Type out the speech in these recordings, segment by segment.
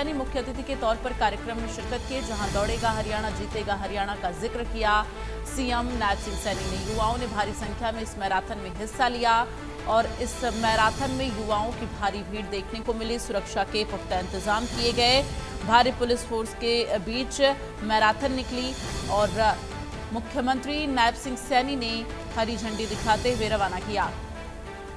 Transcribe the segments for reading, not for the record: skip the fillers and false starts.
सैनी मुख्य अतिथि के तौर पर कार्यक्रम में शिरकत किए, जहां दौड़ेगा हरियाणा जीतेगा हरियाणा का जिक्र किया। सीएम नायब सिंह सैनी ने युवाओं ने भारी संख्या में इस मैराथन में हिस्सा लिया और इस मैराथन में युवाओं की भारी भीड़ देखने को मिली। सुरक्षा के पुख्ता इंतजाम किए गए। भारी पुलिस फोर्स के बीच मैराथन निकली और मुख्यमंत्री नायब सिंह सैनी ने हरी झंडी दिखाते हुए रवाना किया।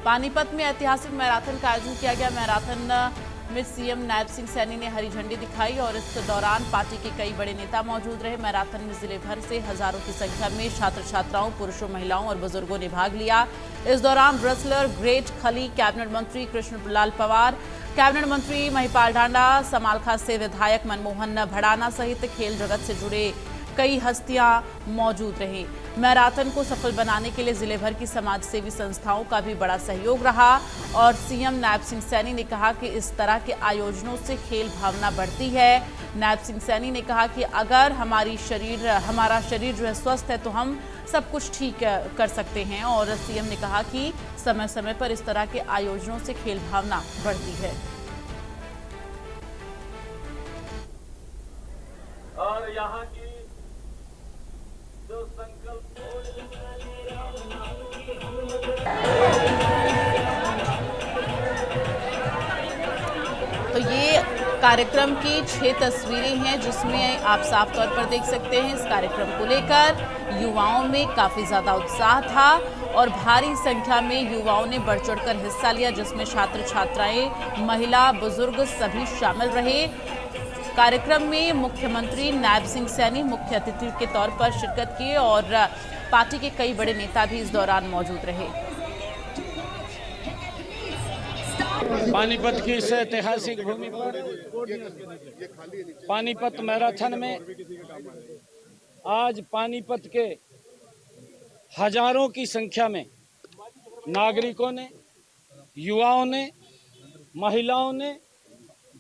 पानीपत में ऐतिहासिक मैराथन का आयोजन किया गया। मैराथन में सीएम नायब सिंह सैनी ने हरी झंडी दिखाई और इस दौरान पार्टी के कई बड़े नेता मौजूद रहे। मैराथन में जिले भर से हजारों की संख्या में छात्र छात्राओं, पुरुषों, महिलाओं और बुजुर्गों ने भाग लिया। इस दौरान रेसलर ग्रेट खली, कैबिनेट मंत्री कृष्णलाल पंवार, कैबिनेट मंत्री महिपाल ढांडा, समालखा से विधायक मनमोहन भड़ाना सहित खेल जगत से जुड़े कई हस्तियां मौजूद रही। मैराथन को सफल बनाने के लिए जिले भर की समाज सेवी संस्थाओं का भी बड़ा सहयोग रहा और सीएम नायब सिंह सैनी ने कहा कि इस तरह के आयोजनों से खेल भावना बढ़ती है। नायब सिंह सैनी ने कहा कि अगर हमारा शरीर जो है स्वस्थ है तो हम सब कुछ ठीक कर सकते हैं और सीएम ने कहा कि समय समय पर इस तरह के आयोजनों से खेल भावना बढ़ती है। और यहाँ की जो संकल्प तो ये कार्यक्रम की 6 तस्वीरें हैं जिसमें आप साफ तौर पर देख सकते हैं। इस कार्यक्रम को लेकर युवाओं में काफी ज्यादा उत्साह था और भारी संख्या में युवाओं ने बढ़ चढ़कर हिस्सा लिया, जिसमें छात्र छात्राएं, महिला, बुजुर्ग सभी शामिल रहे। कार्यक्रम में मुख्यमंत्री नायब सिंह सैनी मुख्य अतिथि के तौर पर शिरकत किए और पार्टी के कई बड़े नेता भी इस दौरान मौजूद रहे। पानीपत की इस ऐतिहासिक भूमि पर पानीपत मैराथन में आज पानीपत के हजारों की संख्या में नागरिकों ने, युवाओं ने, महिलाओं ने,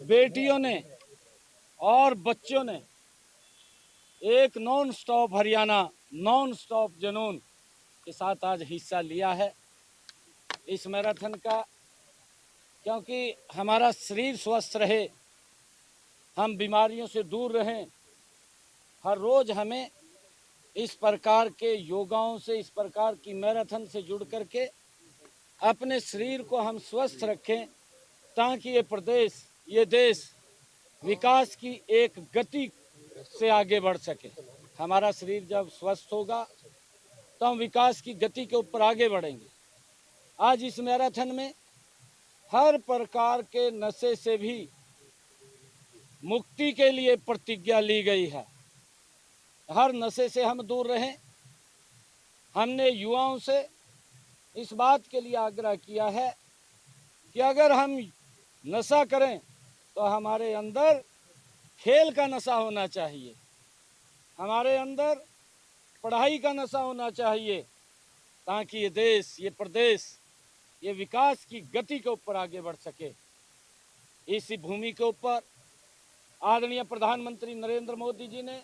बेटियों ने और बच्चों ने एक non stop Haryana, non stop जुनून के साथ आज हिस्सा लिया है इस मैराथन का। क्योंकि हमारा शरीर स्वस्थ रहे, हम बीमारियों से दूर रहें, हर रोज हमें इस प्रकार के योगाओं से, इस प्रकार की मैराथन से जुड़ करके अपने शरीर को हम स्वस्थ रखें ताकि ये प्रदेश, ये देश विकास की एक गति से आगे बढ़ सके। हमारा शरीर जब स्वस्थ होगा तो हम विकास की गति के ऊपर आगे बढ़ेंगे। आज इस मैराथन में हर प्रकार के नशे से भी मुक्ति के लिए प्रतिज्ञा ली गई है। हर नशे से हम दूर रहें। हमने युवाओं से इस बात के लिए आग्रह किया है कि अगर हम नशा करें तो हमारे अंदर खेल का नशा होना चाहिए, हमारे अंदर पढ़ाई का नशा होना चाहिए, ताकि ये देश, ये प्रदेश, ये विकास की गति के ऊपर आगे बढ़ सके। इसी भूमि के ऊपर आदरणीय प्रधानमंत्री नरेंद्र मोदी जी ने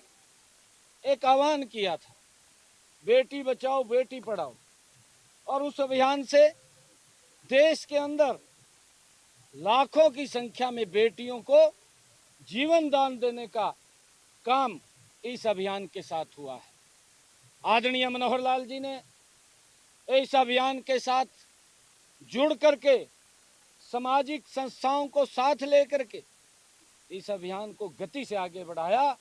एक आह्वान किया था, बेटी बचाओ बेटी पढ़ाओ, और उस अभियान से देश के अंदर लाखों की संख्या में बेटियों को जीवन दान देने का काम इस अभियान के साथ हुआ है। आदरणीय मनोहर लाल जी ने इस अभियान के साथ जुड़ करके सामाजिक संस्थाओं को साथ लेकर के इस अभियान को गति से आगे बढ़ाया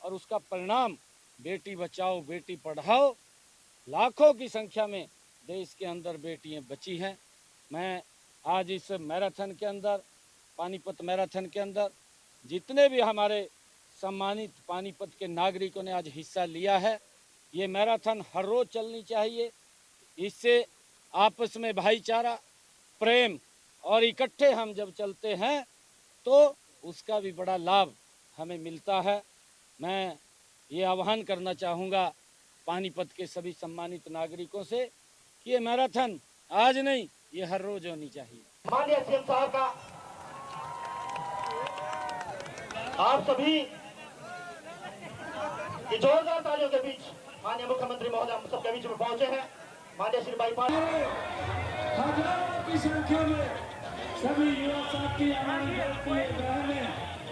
और उसका परिणाम बेटी बचाओ बेटी पढ़ाओ, लाखों की संख्या में देश के अंदर बेटियां बची हैं। मैं आज इस मैराथन के अंदर, पानीपत मैराथन के अंदर जितने भी हमारे सम्मानित पानीपत के नागरिकों ने आज हिस्सा लिया है, ये मैराथन हर रोज चलनी चाहिए। इससे आपस में भाईचारा, प्रेम और इकट्ठे हम जब चलते हैं तो उसका भी बड़ा लाभ हमें मिलता है। मैं ये आह्वान करना चाहूँगा पानीपत के सभी सम्मानित नागरिकों से कि ये मैराथन आज नहीं, ये हर रोज होनी चाहिए। माननीय सीएम साहब का आप सभी की जोरदार तालियों के बीच माननीय मुख्यमंत्री महोदय हम सबके बीच में पहुंचे हैं। माननीय श्री बाईपाल हजारों की संख्या में सभी युवा साथी हमारी बहनें